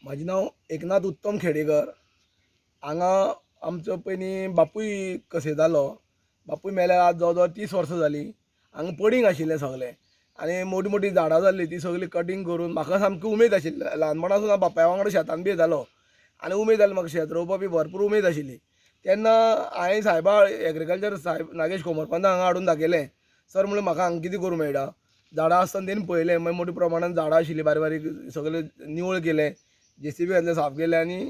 माझे नाव एकनाथ उत्तम खेडेकर. हांगा आमचो पयलीं बापूय कसेतालो. बापूय मेल्यार आज जवळ जवळ 30 वर्सां जालीं. हांगा पडींग आशिल्लें सगळें आनी मोठी मोठी झाडां जाल्लीं ती सगळीं कटींग करून म्हाका सामकी उमेद आशिल्ली. ल्हानपणासून हांव बापाय वांगडा शेतान बी येतालो आनी उमेद जाली म्हाका शेत रोवपा बी भरपूर उमेद आशिल्ली. तेन्ना हांवें सायबा एग्रीकल्चर साहेब नागेश कोमरपंत हांगा हाडून दाखयलें. सर म्हणलें म्हाका हांगा कितें करूं मेळटा. झाडां आसतना तेणी पळयलें, मागीर मोठ्या प्रमाणांत झाडां आशिल्लीं बारीक बारीक सगळें निवळ केलें, JCB घातलें साफ केलें आनी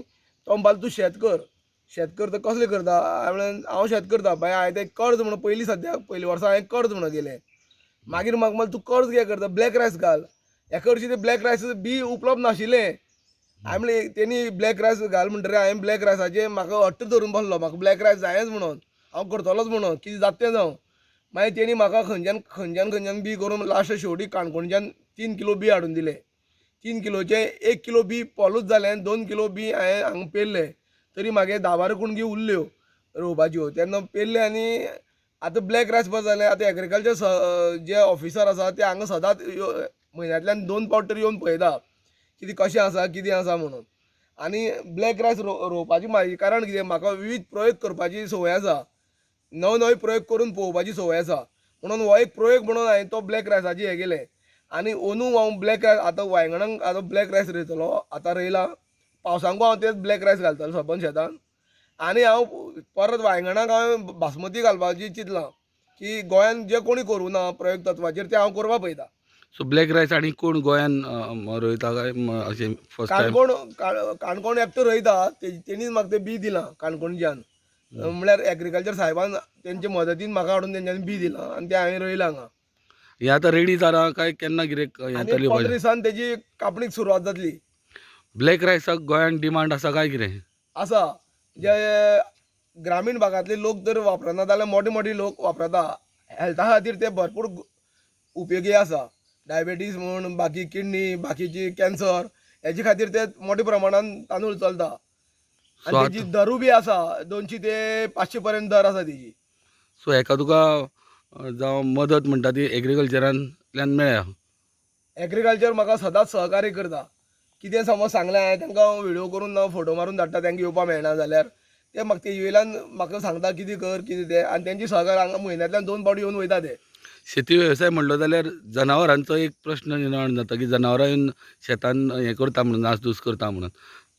तो म्हणपाक तूं शेत कर. शेत कर तर कसलें करता. हांवें म्हणलें हांव शेत करता बाय. हांवें तें कर्ज म्हणून पयलीं सद्याक पयलीं वर्सा हांवें कर्ज म्हणून गेलें. मागीर म्हाका म्हणलें तूं कर्ज कितें करता, ब्लॅक रायस घाल. एका वर्शी तें ब्लॅक रायसाचें बी उपलब्ध नाशिल्लें. हांवें म्हणलें तेणी ब्लॅक रायस घाल म्हणटकीर हांवें ब्लॅक रायसाचें म्हाका हट्ट धरून बसलो. म्हाका ब्लॅक रायस जायच म्हणून, हांव करतलोच म्हणून, कितें जाता तें जावं. मागीर तेणी म्हाका खंयच्यान बी करून लास्ट शेवटी काणकोणच्यान 3 किलो बी हाडून दिलें. 3 किलोचे 1 किलो बी पोलूच जालें, 2 किलो बी हांवें हांगा पेरलें. तरी म्हागे 10-12 कुणगी उरल्यो रोवपाच्यो. तेन्ना पेरले आनी आतां ब्लॅक रायस बरें जालें. आतां एग्रीकल्चर जे ऑफिसर आसा ते हांगा सदांच म्हयन्यांतल्यान 2 फावट तरी येवन पळयता कितें कशें आसा कितें आसा म्हणून. आनी ब्लॅक रायस रोवपाचें म्हाजें कारण कितें, म्हाका विविध प्रयोग करपाची संवय आसा. नवे प्रयोग करून पळोवपाची संवय आसा. म्हणून हो एक प्रयोग म्हणून हांवें तो ब्लॅक रायसाची हें केलें. आनी अंदू हांव ब्लॅक रायस आतां वांयगणांक आतां ब्लॅक रायस रोयतलो. आतां रोयला पावसांकू हांव तेच ब्लॅक रायस घालतलो सबंद शेतान. आनी हांव परत वांयगणाक हांवें बासमती घालपाची चिंतलां की गोंयान जे कोणी करूं ना प्रयोग तत्वाचेर ते हांव करपा पळयतां. सो ब्लॅक रायस आनी कोण गोंयान रोयता काय अशें फर्स्ट टायम? काणकोण एकटो रोयता. तेणीच म्हाका तें बी दिलां काणकोणच्यान. म्हळ्यार एग्रीकल्चर साहेबान तेंचे मदतीन म्हाका हाडून तेंच्यांनी बी दिलां आनी तें हांवें रोयलां हांगा. हें आतां रेडी जालां काय केन्ना कितें हें आनी जातलें 15 पाहिजे? दिसान तेजी कापणीक सुरवात जातली. ब्लॅक रायसाक गोंयान डिमांड आसा काय कितें? आसा. जे ग्रामीण भागांतले लोक जर वापरना जाल्यार मोठे मोठे लोक वापरता. हेल्था खातीर ते भरपूर उपयोगी आसा. डायबेटीस म्हण, बाकी किडनी, बाकीची कॅन्सर हेजे खातीर ते मोठ्या प्रमाणान तांदूळ चलता. सो आनी तेजी आतां दरूय बी आसा. 200 ते 500 पर्यंत दर आसा तेजी. सो हेका तुका जावं मदत म्हणटा ती एग्रीकल्चरांतल्यान मेळ्ळ्या. एग्रीकल्चर म्हाका सदांच सहकार्य करता. कितें समज सांगलें हांवें तांकां व्हिडिओ करून ना फोटो मारून धाडटा तांकां येवपा मेळना जाल्यार ते म्हाका ते येयल्यान म्हाका सांगता कितें कर कितें तें. आनी तेंची सहकार्य हांगा म्हयन्यांतल्यान 2 फावटी येवन वयता ते. शेती वेवसाय म्हणलो जाल्यार जनावरांचो एक प्रश्न निर्माण जाता की जनावरां येवन शेतान हें करता म्हणून नासधूस करता म्हणून.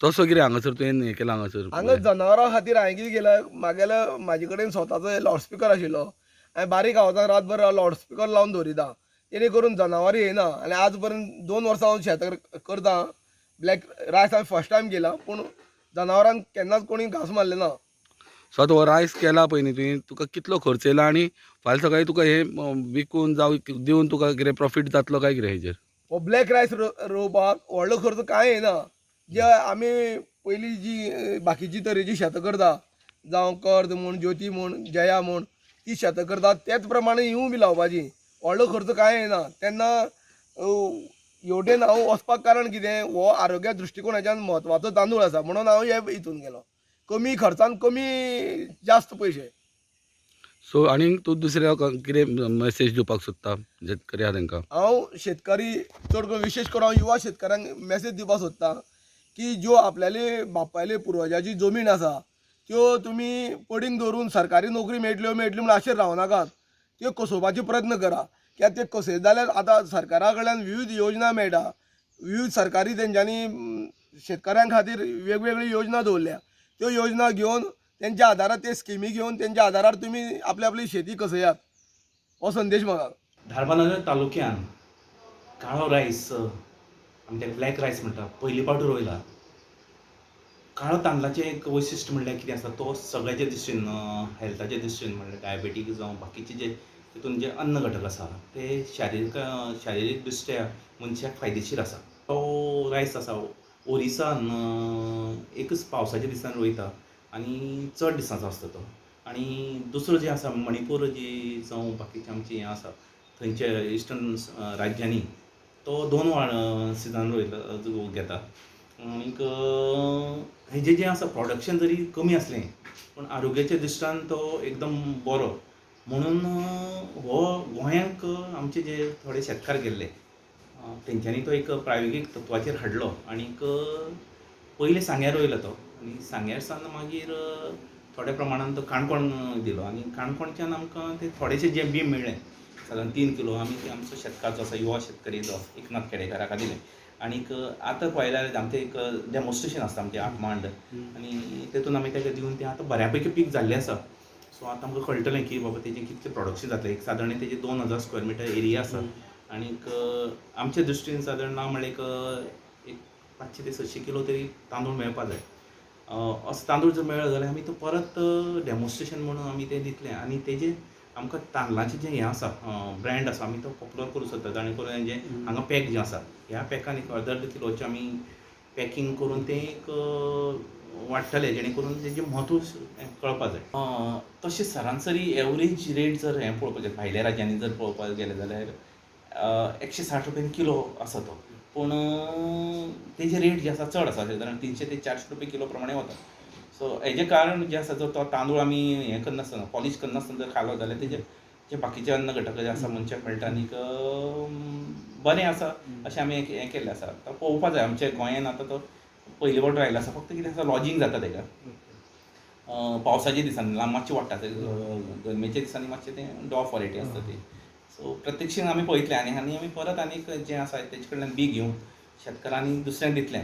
तसो कितें हांगासर तुवें हें केलां हांगा हांगासर? जनावरां खातीर हांवें कितें केलां, म्हाजे कडेन स्वताचो लावडस्पिकर आशिल्लो. हांवें बारीक आवाजान रातभर लावडस्पिकर लावन दवरिता. जेणे करून जनावरां येयना. आनी आज पर्यंत 2 वर्सां हांव शेत करतां. ब्लॅक रायस हांवें फर्स्ट टायम केला, पूण जनावरांक केन्नाच कोणी घास मारलें ना. सो आतां हो रायस केला पळय न्ही तुवें, तुका कितलो खर्च येयला आनी फाल्यां सकाळीं तुका हें विकून जावं दिवन तुका कितें प्रॉफीट जातलो काय कितें हेजेर? हो ब्लॅक रायस रोवपाक व्हडलो खर्च कांय येना. जे आमी पयलीं जी बाकीची तरेची शेतां करता, जावं कर्द म्हण, ज्योती म्हण, जया म्हण, ती शेतां करता तेच प्रमाणे हिंवूय बी लावपाची. व्हडलो खर्च कांय येना. तेन्ना हेवटेन हांव वचपाक कारण कितें, हो आरोग्या दृश्टिकोनाच्यान म्हत्वाचो तांदूळ आसा म्हणून हांव हे हितून गेलो. कमी खर्चान कमी जास्त पयशे. सो आनीक तूं दुसऱ्याक कितें मॅसेज दिवपाक सोदता शेतकरी आहा तांकां? हांव शेतकारी चड करून विशेश करून हांव युवा शेतकाऱ्यांक मॅसेज दिवपाक सोदतां की ज्यो आपल्याले बापायले पुर्वजाची जमीन आसा त्यो तुमी पडींग दवरून सरकारी नोकरी मेळटल्यो म्हूण आशेर रावनाकात. त्यो कसोवपाचो प्रयत्न करा. कित्याक ते कसयत जाल्यार आतां सरकारा कडल्यान विविध योजना मेळटा. विविध सरकारी तेंच्यांनी शेतकऱ्यां खातीर वेगवेगळ्यो योजना दवरल्या. त्यो योजना घेवन तेंच्या आदारार ते स्किमी घेवन तेंच्या आदारार तुमी आपली शेती कसयात. हो संदेश म्हाका. धारबांदोडा तालुक्यान काळो रायस आमी तेका ब्लॅक रायस म्हणटा पयली फावट रोयला. काळो तांदळाचें एक वैशिश्ट म्हणल्यार कितें आसा, तो सगळ्याचे दृश्टीन हेल्थाचे दृश्टीन म्हणल्यार डायबेटीक जावं बाकीचे जे तितून जे अन्न घटक आसा ते शारिरीक दृश्ट्या मनशाक फायदेशीर आसा. तो रायस आसा ओरिसान एकच पावसाच्या दिसान रोयता आनी चड दिसांचो आसता तो. आनी दुसरो जे आसा मणिपूर जी जावं बाकीचे आमचे हें आसा थंयचे इस्टर्न राज्यांनी तो 2 सिजन घेता. आनीक हेजें जें आसा प्रोडक्शन जरी कमी आसलें पूण आरोग्याच्या दृश्ट्यान तो एकदम बरो म्हणून हो गोंयांक आमचे जे थोडे शेतकार गेल्ले तेंच्यांनी तो एक प्रायोगीक तत्वाचेर हाडलो. आनीक पयलीं सांग्यार रोयलो तो आनी सांग्यार सावन मागीर थोड्या प्रमाणान तो काणकोण दिलो आनी काणकोणच्यान आमकां ते थोडेशे जे बी मेळ्ळे सादारण 3 किलो आमी ते आमचो शेतकार जो आसा युवा शेतकरी जो एकनाथ खेडेकर हाका दिले आनीक आतां पळयल्यार आमचें एक डेमॉन्स्ट्रेशन आसता आमचें 8 मांड आनी तेतून आमी तेका दिवन तें आतां बऱ्यापैकी पीक जाल्लें आसा सो आतां आमकां कळटलें की बाबा तेजें कितलें प्रोडक्शन जातलें एक सादारण तेजें 2000 स्क्वेअर मिटर एरिया आसा आनीक आमचे दृश्टीन सादारण ना म्हणल्यार एक 500 ते 600 किलो तरी तांदूळ मेळपा जाय असो तांदूळ जर मेळ्ळो जाल्यार आमी तो परत डेमॉन्स्ट्रेशन म्हणून आमी तें दितलें आनी तेजें आमकां तांदळाचें जें हें आसा ब्रँड आसा आमी तो पॉप्युलर करूं सोदतात आनी करून जें हांगा पॅक जें आसा ह्या पॅकान एक अर्द अर्द किलोचें आमी पॅकींग करून तें एक वाडटलें जेणे करून तेजें म्हत्व कळपा जाय तशें सरासरी एवरेज रेट जर हें पळोवपाचें भायल्या राज्यांनी जर पळोवपाक गेलें जाल्यार 160 रुपयान किलो आसा तो पूण तेजे रेट जे आसा चड आसा सादारण 300 ते 400 रुपया किलो प्रमाणे वता सो हेजें कारण जें आसा जर तो तांदूळ आमी हें करनासतना पॉलिश करनासतना जर खालो जाल्यार तेजे जे बाकीचे अन्न घटक जे आसा मनशाक मेळटा आनीक बरें आसा अशें आमी हें केल्लें आसा तो पळोवपा जाय आमच्या गोंयांत आतां तो पयली फावट आयला आसा फक्त कितें आसा लॉजींग जाता तेका पावसाच्या दिसांनी मातशें वाडटा गरमेच्या दिसांनी मातशें तें डॉफ वरायटी आसता ती सो प्रत्यक्षान आमी पळयतलें आनी आमी परत आनीक जें आसा तेजे कडल्यान बी घेवन शेतकारांनी दुसऱ्यांक दितलें